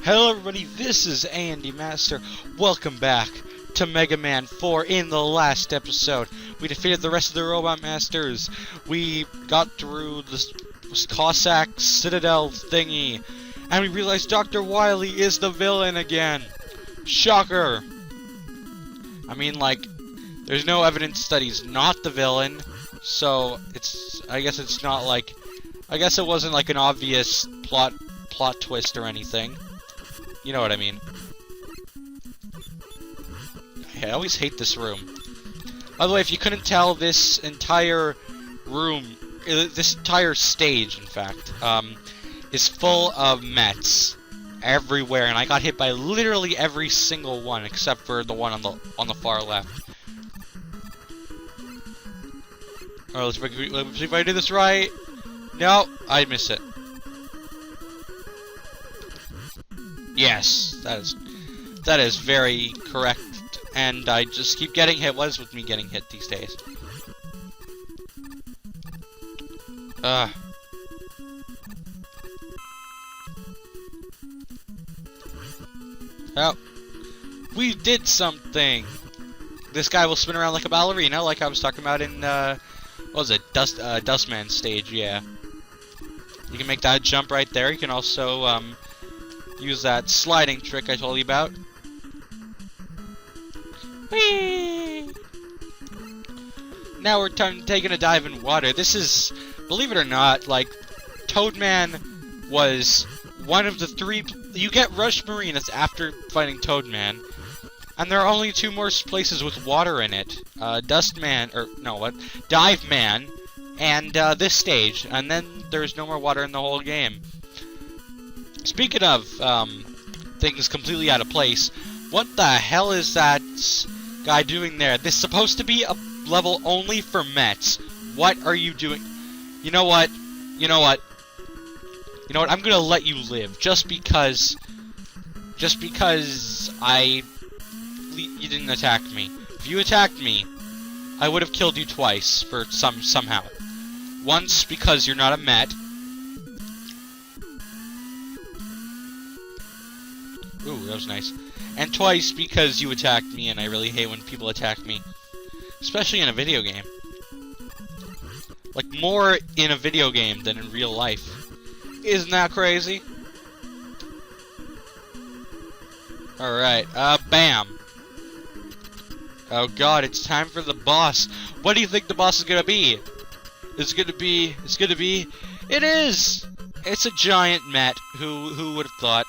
Hello everybody, this is Andy Master. Welcome back to Mega Man 4. In the last episode, we defeated the rest of the Robot Masters. We got through this Cossack Citadel thingy, and we realized Dr. Wily is the villain again. Shocker! I mean, like, there's no evidence that he's not the villain, so I guess it's not like, I guess it wasn't like an obvious plot twist or anything. You know what I mean. I always hate this room. By the way, if you couldn't tell, this entire room, this entire stage, in fact, is full of Mets everywhere, and I got hit by literally every single one except for the one on the far left. Alright, let's see if I do this right. No, I miss it. Yes, that is very correct, and I just keep getting hit. What is with me getting hit these days? Oh, we did something! This guy will spin around like a ballerina, like I was talking about in, what was it? Dustman stage, yeah. You can make that jump right there. You can also, use that sliding trick I told you about. Whee! Now we're taking a dive in water. This is, believe it or not, like, Toadman was one of the 3... You get Rush Marinas after fighting Toadman, and there are only 2 more places with water in it. Dive Man, and this stage, and then there's no more water in the whole game. Speaking of things completely out of place, what the hell is that guy doing there? This is supposed to be a level only for Mets. What are you doing? You know what? You know what? You know what? I'm gonna let you live just because you didn't attack me. If you attacked me, I would have killed you twice for somehow. Once because you're not a Met. Ooh, that was nice. And twice because you attacked me, and I really hate when people attack me. Especially in a video game. Like, more in a video game than in real life. Isn't that crazy? Alright, bam. Oh god, it's time for the boss. What do you think the boss is gonna be? It is! It's a giant Met. Who would have thought?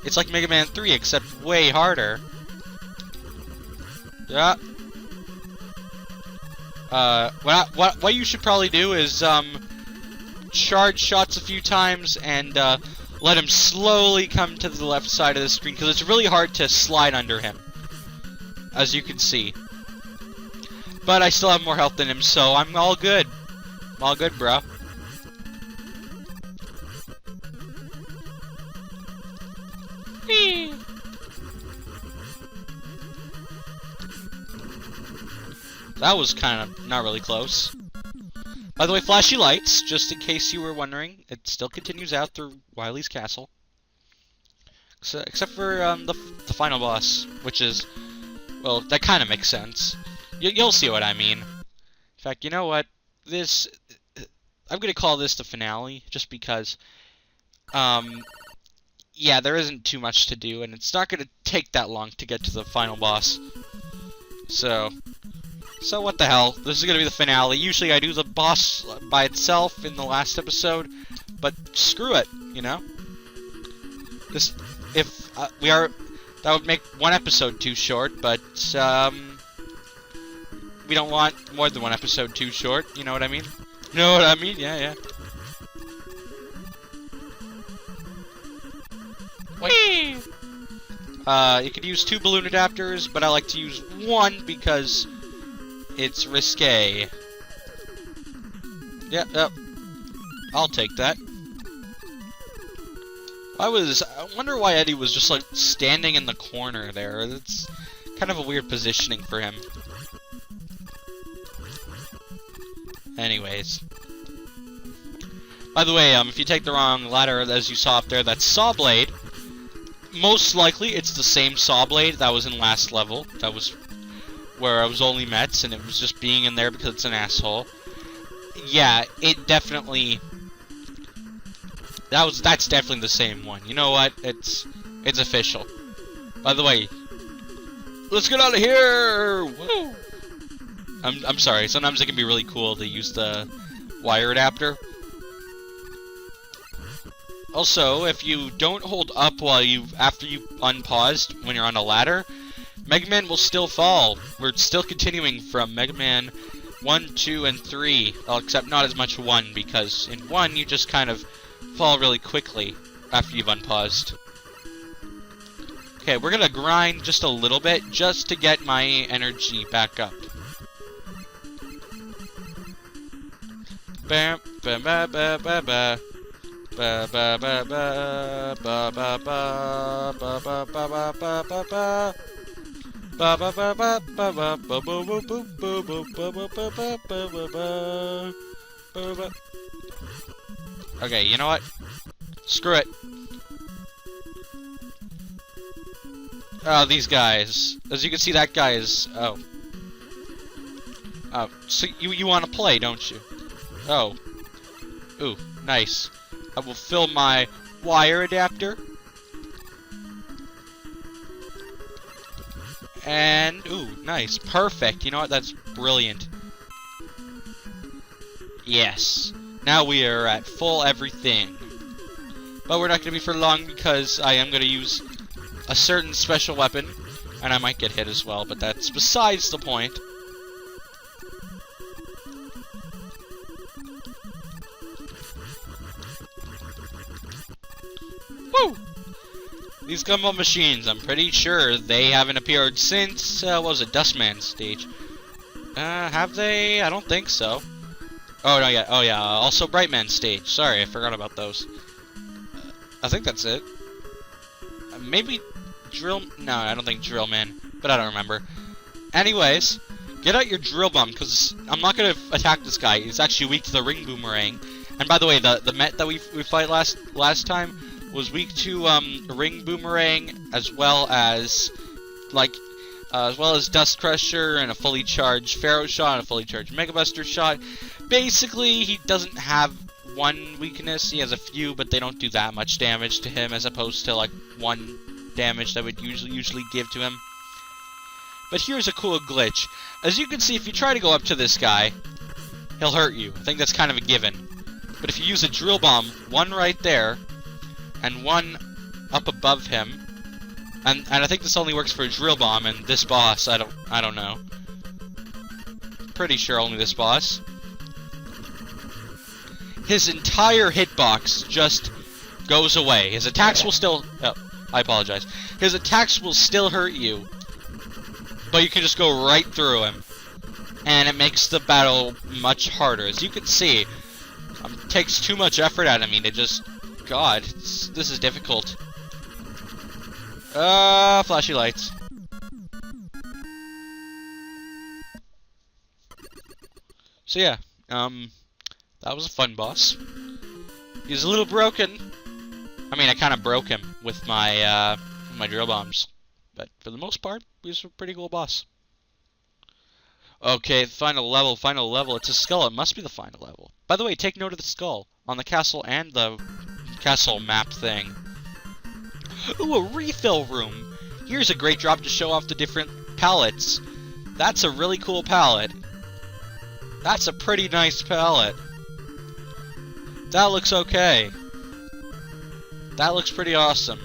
It's like Mega Man 3, except way harder. Yeah. What you should probably do is, charge shots a few times and, let him slowly come to the left side of the screen, because it's really hard to slide under him, as you can see. But I still have more health than him, so I'm all good. I'm all good, bro. That was kind of not really close. By the way, flashy lights, just in case you were wondering, it still continues out through Wily's castle. Except for the final boss, which is, well, that kind of makes sense. You'll see what I mean. In fact, you know what? I'm gonna call this the finale, just because, yeah, there isn't too much to do, and it's not gonna take that long to get to the final boss. So what the hell? This is gonna be the finale. Usually I do the boss by itself in the last episode, but screw it, you know? That would make one episode too short, but, we don't want more than one episode too short, you know what I mean? You know what I mean? Yeah. Whee! You could use 2 balloon adapters, but I like to use 1 because it's risque. Yep. I'll take that. I wonder why Eddie was just, like, standing in the corner there. That's kind of a weird positioning for him. Anyways. By the way, if you take the wrong ladder, as you saw up there, that's Saw Blade. Most likely, it's the same Saw Blade that was in last level. That was where I was only Mets, and it was just being in there because it's an asshole. Yeah, it definitely... That's definitely the same one. You know what? It's official. By the way, let's get out of here! Woo! I'm sorry, sometimes it can be really cool to use the wire adapter. Also, if you don't hold up after you unpaused when you're on a ladder, Megaman will still fall. We're still continuing from Mega Man 1, 2, and 3, except not as much 1, because in 1 you just kind of fall really quickly after you've unpaused. Okay, we're gonna grind just a little bit just to get my energy back up. Bam, ba ba ba ba ba. Ba ba ba ba ba ba ba ba ba ba ba ba ba ba. Ba ba ba ba ba ba ba ba ba ba ba. Okay, you know what? Screw it. Oh, these guys. As you can see, that guy is... Oh. Oh, so you want to play, don't you? Oh. Ooh, nice. I will fill my wire adapter. And, ooh, nice. Perfect. You know what? That's brilliant. Yes. Now we are at full everything. But we're not going to be for long because I am going to use a certain special weapon. And I might get hit as well, but that's besides the point. Woo! These gumball machines, I'm pretty sure they haven't appeared since, what was it, Dustman stage. Have they? I don't think so. Oh, no, yeah, also Brightman stage. Sorry, I forgot about those. I think that's it. Maybe Drill... No, I don't think Drillman, but I don't remember. Anyways, get out your Drill Bomb, because I'm not going to attack this guy. He's actually weak to the Ring Boomerang. And by the way, the Met that we fight last time was weak to Ring Boomerang, as well as Dust Crusher and a fully charged Pharaoh Shot and a fully charged Mega Buster Shot. Basically, he doesn't have one weakness. He has a few, but they don't do that much damage to him, as opposed to like one damage that would usually give to him. But here's a cool glitch. As you can see, if you try to go up to this guy, he'll hurt you. I think that's kind of a given. But if you use a Drill Bomb, one right there, and one up above him, and I think this only works for a Drill Bomb, and this boss, I don't know. Pretty sure only this boss. His entire hitbox just goes away. His attacks will still... Oh, I apologize. His attacks will still hurt you, but you can just go right through him. And it makes the battle much harder. As you can see, it takes too much effort out of me to just... God, this is difficult. Flashy lights. So yeah, that was a fun boss. He's a little broken. I mean, I kind of broke him with my drill bombs, but for the most part, he's a pretty cool boss. Okay, final level. It's a skull. It must be the final level. By the way, take note of the skull on the castle and the castle map thing. Ooh, a refill room. Here's a great drop to show off the different palettes. That's a really cool palette. That's a pretty nice palette. That looks okay. That looks pretty awesome.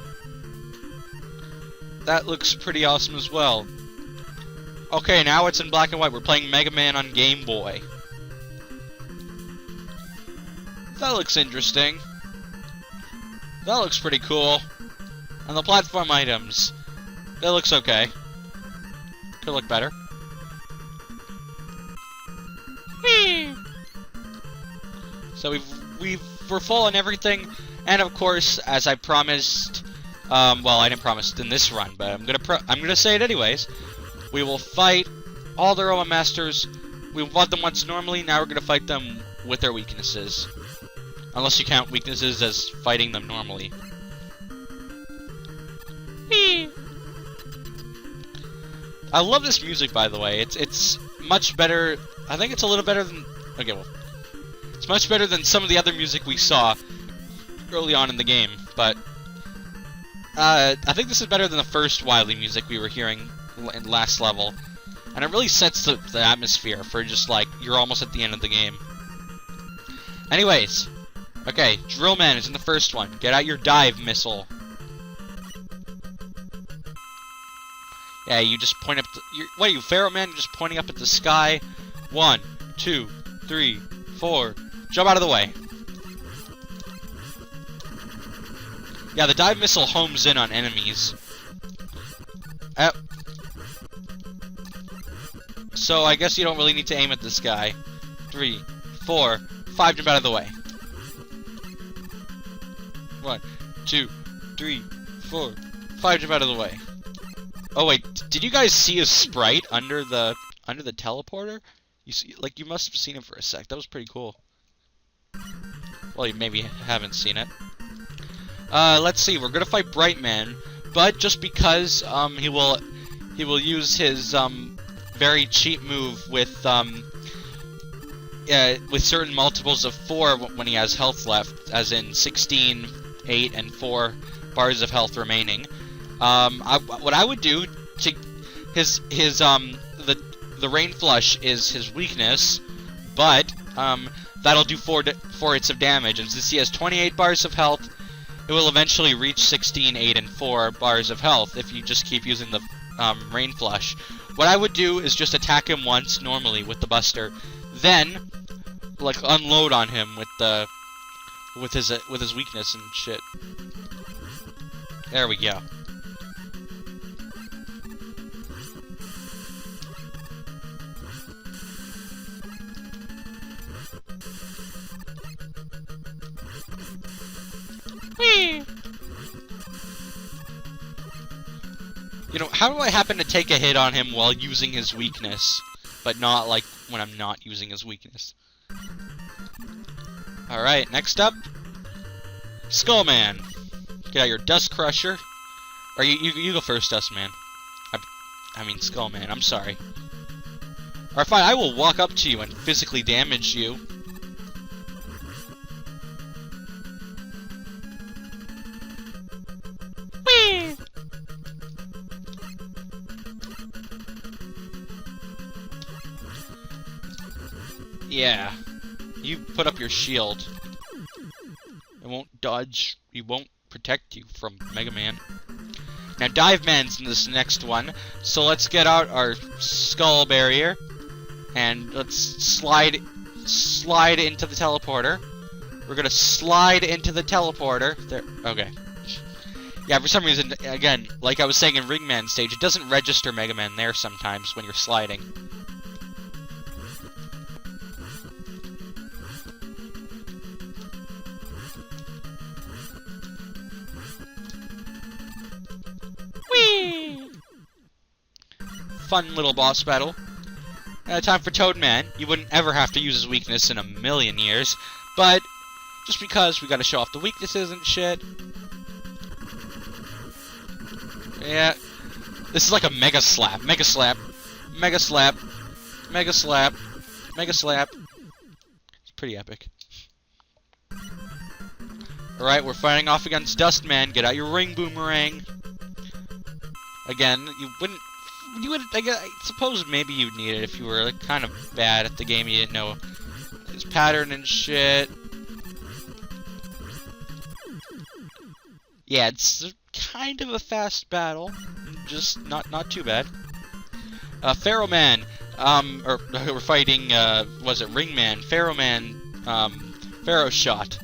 That looks pretty awesome as well. Okay, now it's in black and white. We're playing Mega Man on Game Boy. That looks interesting. That looks pretty cool. And the platform items. That looks okay. Could look better. Whee! So we're full on everything, and of course, as I promised, well, I didn't promise it in this run, but I'm gonna say it anyways. We will fight all the Roma Masters. We fought them once normally. Now we're gonna fight them with their weaknesses. Unless you count weaknesses as fighting them normally. I love this music, by the way. It's much better. I think it's a little better than... Okay, well... It's much better than some of the other music we saw early on in the game, but... I think this is better than the first Wily music we were hearing in last level. And it really sets the atmosphere for just, like, you're almost at the end of the game. Anyways. Okay, Drillman is in the first one. Get out your dive missile. Yeah, you just point up... What are you, Pharaoh Man? You're just pointing up at the sky. 1, 2, 3, 4. Jump out of the way. Yeah, the dive missile homes in on enemies. So I guess you don't really need to aim at this guy. 3, 4, 5, jump out of the way. 1, 2, 3, 4, 5, jump out of the way. Oh wait, did you guys see a sprite under the teleporter? You see, like, you must have seen it for a sec. That was pretty cool. Well, you maybe haven't seen it. Let's see. We're gonna fight Brightman, but just because he will use his very cheap move with certain multiples of 4 when he has health left, as in 16, 8, and 4 bars of health remaining. What I would do to the Rain Flush is his weakness, but that'll do 4 hits of damage, and since he has 28 bars of health, it will eventually reach 16, 8, and 4 bars of health if you just keep using the Rain Flush. What I would do is just attack him once normally with the Buster, then like unload on him with his weakness and shit. There we go. Whee! You know, how do I happen to take a hit on him while using his weakness, but not like when I'm not using his weakness? Alright, next up, Skullman. Get out your Dust Crusher. Or you go first, Dustman. I mean Skullman, I'm sorry. Alright, fine, I will walk up to you and physically damage you. Whee! Yeah. You put up your shield. It won't dodge. It won't protect you from Megaman. Now, Dive Man's in this next one, so let's get out our skull barrier, and let's slide into the teleporter. We're gonna slide into the teleporter. There. Okay. Yeah, for some reason, again, like I was saying in Ringman stage, it doesn't register Megaman there sometimes when you're sliding. Whee! Fun little boss battle. Time for Toadman. You wouldn't ever have to use his weakness in a million years, but just because we gotta show off the weaknesses and shit. Yeah, this is like a Mega Slap. Mega Slap. Mega Slap. Mega Slap. Mega Slap. It's pretty epic. Alright, we're fighting off against Dustman. Get out your Ring Boomerang. Again, you would, I suppose maybe you'd need it if you were like kind of bad at the game, you didn't know his pattern and shit. Yeah, it's kind of a fast battle, just not too bad. Pharaoh Man, or we're fighting, was it Ringman? Pharaoh Man, Pharaoh Shot.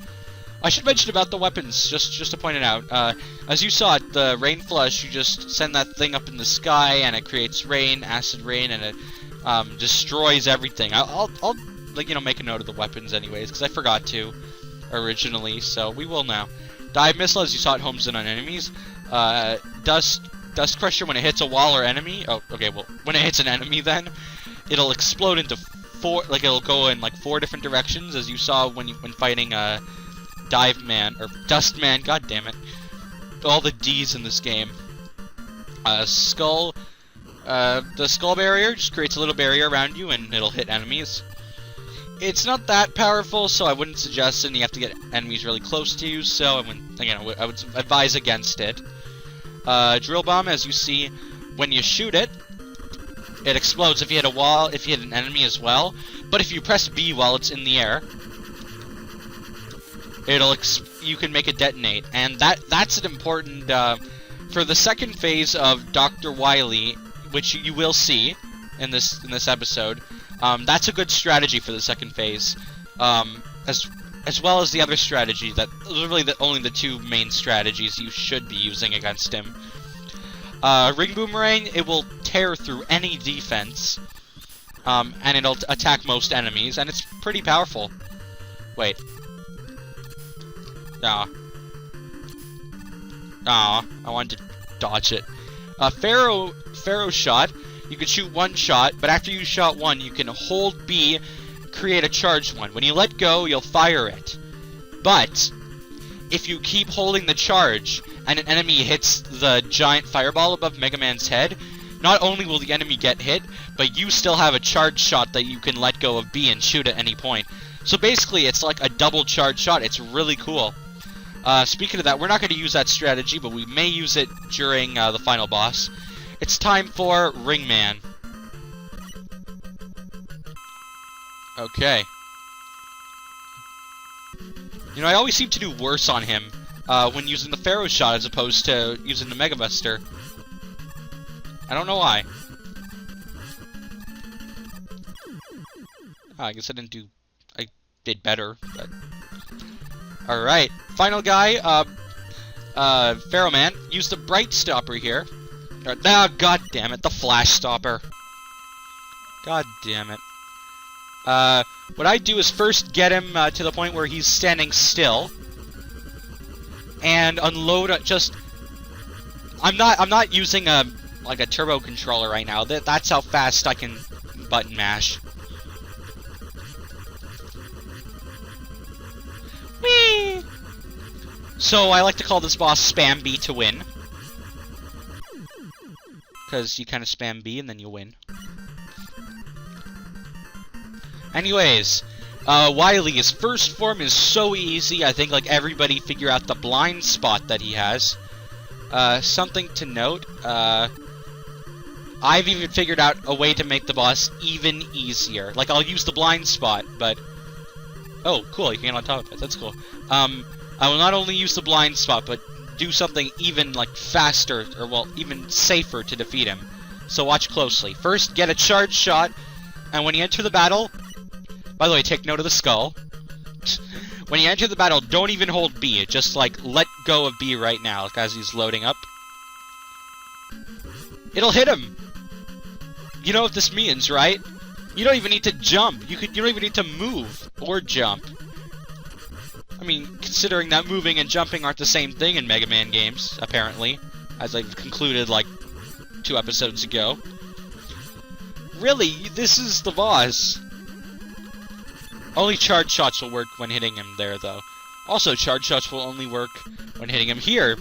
I should mention about the weapons, just to point it out. As you saw it, the Rain Flush, you just send that thing up in the sky, and it creates rain, acid rain, and it destroys everything. I'll like, you know, make a note of the weapons anyways, because I forgot to originally, so we will now. Dive Missile, as you saw it, homes in on enemies. Dust Crusher, when it hits a wall or enemy. Oh, okay, well, when it hits an enemy, then it'll explode into 4. Like, it'll go in like 4 different directions, as you saw when fighting Dive Man, or Dust Man, god damn it. All the D's in this game. Skull, the skull barrier just creates a little barrier around you and it'll hit enemies. It's not that powerful, so I wouldn't suggest it, and you have to get enemies really close to you, so I would advise against it. Drill Bomb, as you see, when you shoot it, it explodes if you hit a wall, if you hit an enemy as well, but if you press B while it's in the air, you can make it detonate, and that's an important, for the second phase of Dr. Wily, which you will see in this episode. That's a good strategy for the second phase, as well as the other strategy that really only the two main strategies you should be using against him. Ring Boomerang, it will tear through any defense, and it'll attack most enemies, and it's pretty powerful. Wait. Aw, I wanted to dodge it. Pharaoh Shot, you can shoot one shot, but after you shot one, you can hold B, create a charged one. When you let go, you'll fire it. But if you keep holding the charge, and an enemy hits the giant fireball above Megaman's head, not only will the enemy get hit, but you still have a charged shot that you can let go of B and shoot at any point. So basically, it's like a double charged shot. It's really cool. Speaking of that, we're not going to use that strategy, but we may use it during the final boss. It's time for Ringman. Okay. You know, I always seem to do worse on him when using the Pharaoh Shot as opposed to using the Mega Buster. I don't know why. I guess I did better, but... Alright, final guy, Pharaoh Man, use the Bright Stopper here. Ah, god damn it, the Flash Stopper. God damn it. What I do is first get him to the point where he's standing still, and unload I'm not using a turbo controller right now. That's how fast I can button mash. Whee! So I like to call this boss Spam B to win, because you kind of spam B and then you win. Anyways, Wily's first form is so easy. I think like everybody figure out the blind spot that he has. Something to note, I've even figured out a way to make the boss even easier. Like, I'll use the blind spot, but... Oh, cool, you can get on top of it. That's cool. I will not only use the blind spot, but do something even, like, faster, or, well, even safer to defeat him. So watch closely. First, get a charge shot, and when you enter the battle... By the way, take note of the skull. When you enter the battle, don't even hold B. Just, like, let go of B right now, like, as he's loading up. It'll hit him! You know what this means, right? You don't even need to jump. You don't even need to move or jump. I mean, considering that moving and jumping aren't the same thing in Mega Man games, apparently, as I've concluded like 2 episodes ago. Really, this is the boss. Only charge shots will work when hitting him there, though. Also, charge shots will only work when hitting him here.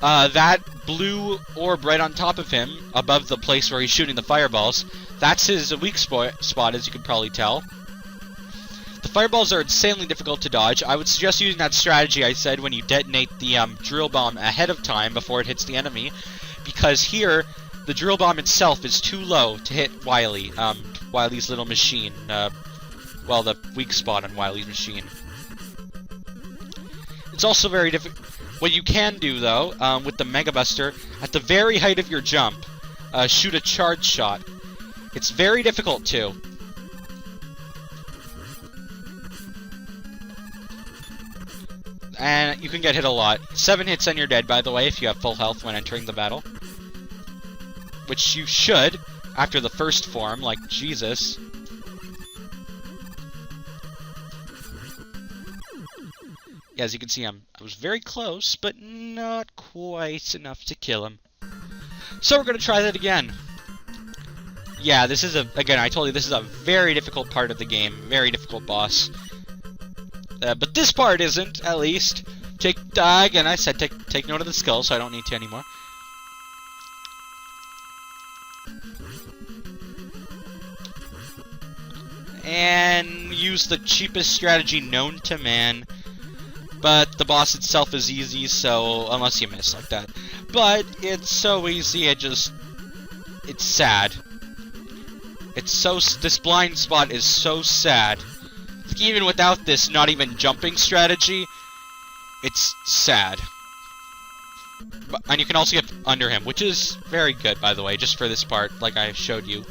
That blue orb right on top of him, above the place where he's shooting the fireballs, that's his weak spot, as you can probably tell. The fireballs are insanely difficult to dodge. I would suggest using that strategy I said when you detonate the drill bomb ahead of time before it hits the enemy, because here, the drill bomb itself is too low to hit Wily, Wily's little machine. Well, the weak spot on Wily's machine. It's also very difficult. What you can do, though, with the Mega Buster, at the very height of your jump, shoot a charge shot. It's very difficult, too. And you can get hit a lot. 7 hits and you're dead, by the way, if you have full health when entering the battle. Which you should, after the first form, like Jesus. Yeah, as you can see, I was very close, but not quite enough to kill him. So we're going to try that again. Yeah, this is again, I told you, this is a very difficult part of the game. Very difficult boss. But this part isn't, at least. Again, I said take note of the skull, so I don't need to anymore. And use the cheapest strategy known to man. But the boss itself is easy, so unless you miss like that. But it's so easy, it's sad. This blind spot is so sad. Even without this not even jumping strategy, it's sad. And you can also get under him, which is very good, by the way, just for this part, like I showed you.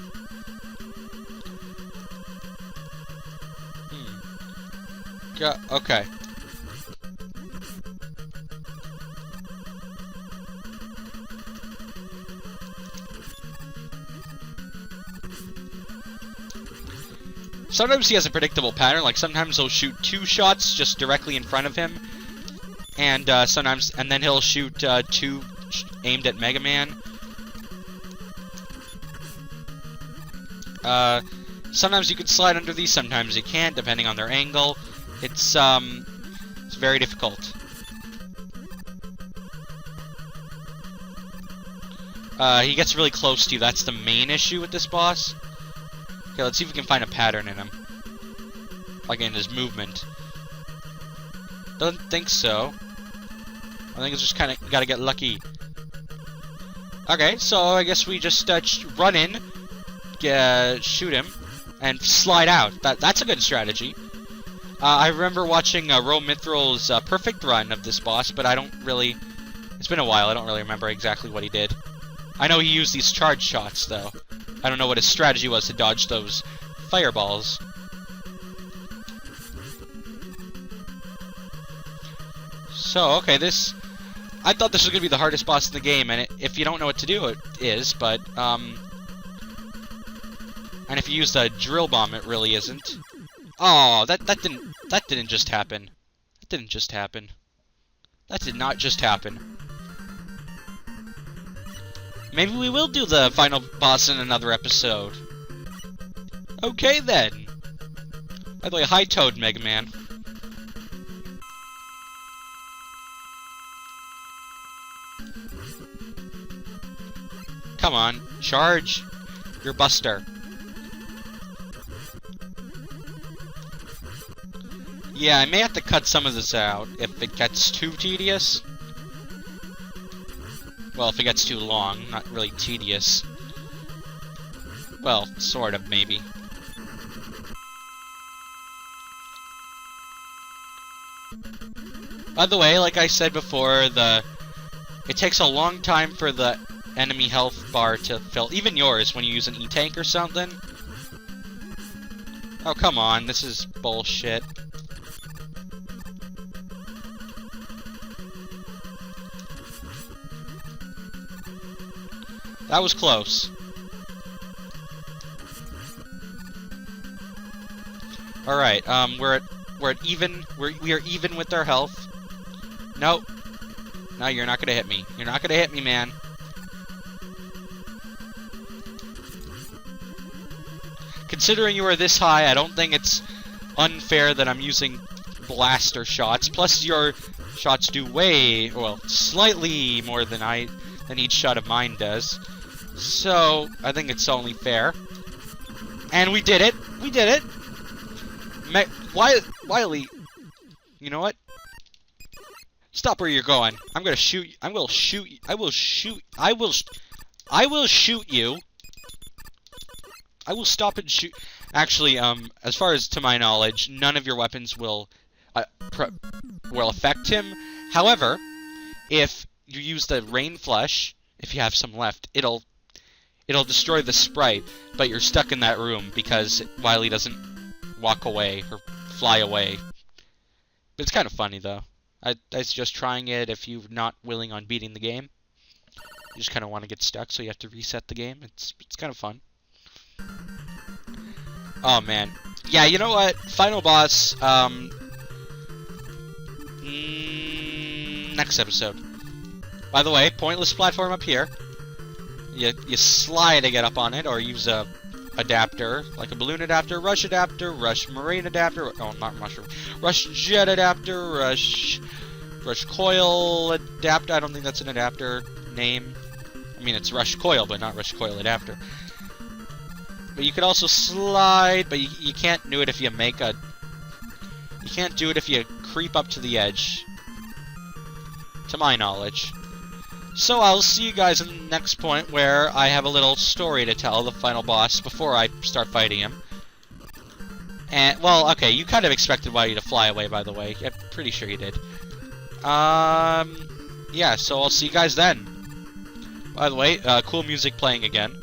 Okay. Sometimes he has a predictable pattern, like sometimes he'll shoot 2 shots just directly in front of him, and then he'll shoot 2 aimed at Megaman. Sometimes you can slide under these, sometimes you can't, depending on their angle. It's very difficult. He gets really close to you, that's the main issue with this boss. Okay, let's see if we can find a pattern in him. Like in his movement. Doesn't think so. I think it's just kinda, you gotta get lucky. Okay, so I guess we just run in, shoot him, and slide out. That's a good strategy. I remember watching Ro Mithral's perfect run of this boss, but I don't really... It's been a while, I don't really remember exactly what he did. I know he used these charge shots, though. I don't know what his strategy was to dodge those fireballs. So, okay, this... I thought this was going to be the hardest boss in the game, and if you don't know what to do, it is, but, and if you use the drill bomb, it really isn't. Oh, that didn't just happen. That didn't just happen. That did not just happen. Maybe we will do the final boss in another episode. Okay, then. By the way, hi Toad, Megaman. Come on, charge your buster. Yeah, I may have to cut some of this out if it gets too tedious. Well, if it gets too long, not really tedious. Well, sort of, maybe. By the way, like I said before, it takes a long time for the enemy health bar to fill. Even yours, when you use an E-tank or something. Oh, come on, this is bullshit. That was close. All right, we are even with our health. Nope. No, you're not gonna hit me. You're not gonna hit me, man. Considering you are this high, I don't think it's unfair that I'm using blaster shots. Plus, your shots do slightly more than each shot of mine does. So, I think it's only fair. And we did it! We did it! Wily, you know what? Stop where you're going. I'm gonna shoot you. I will shoot you. I will shoot you. I will stop and shoot. Actually, as far as to my knowledge, none of your weapons will affect him. However, if you use the rain flush, if you have some left, it'll destroy the sprite, but you're stuck in that room because Wily doesn't walk away or fly away. But it's kind of funny though. I suggest trying it if you're not willing on beating the game. You just kind of want to get stuck, so you have to reset the game. It's kind of fun. Oh man, yeah. You know what? Final boss. Next episode. By the way, pointless platform up here. You slide to get up on it, or use a adapter, like a balloon adapter, rush marine adapter, oh, not mushroom, rush jet adapter, rush coil adapter. I don't think that's an adapter name. I mean, it's rush coil, but not rush coil adapter. But you could also slide, but you can't do it if you make a... You can't do it if you creep up to the edge, to my knowledge. So I'll see you guys in the next point where I have a little story to tell the final boss before I start fighting him. And, well, okay, you kind of expected Wily to fly away, by the way. I'm pretty sure you did. Yeah, so I'll see you guys then. By the way, cool music playing again.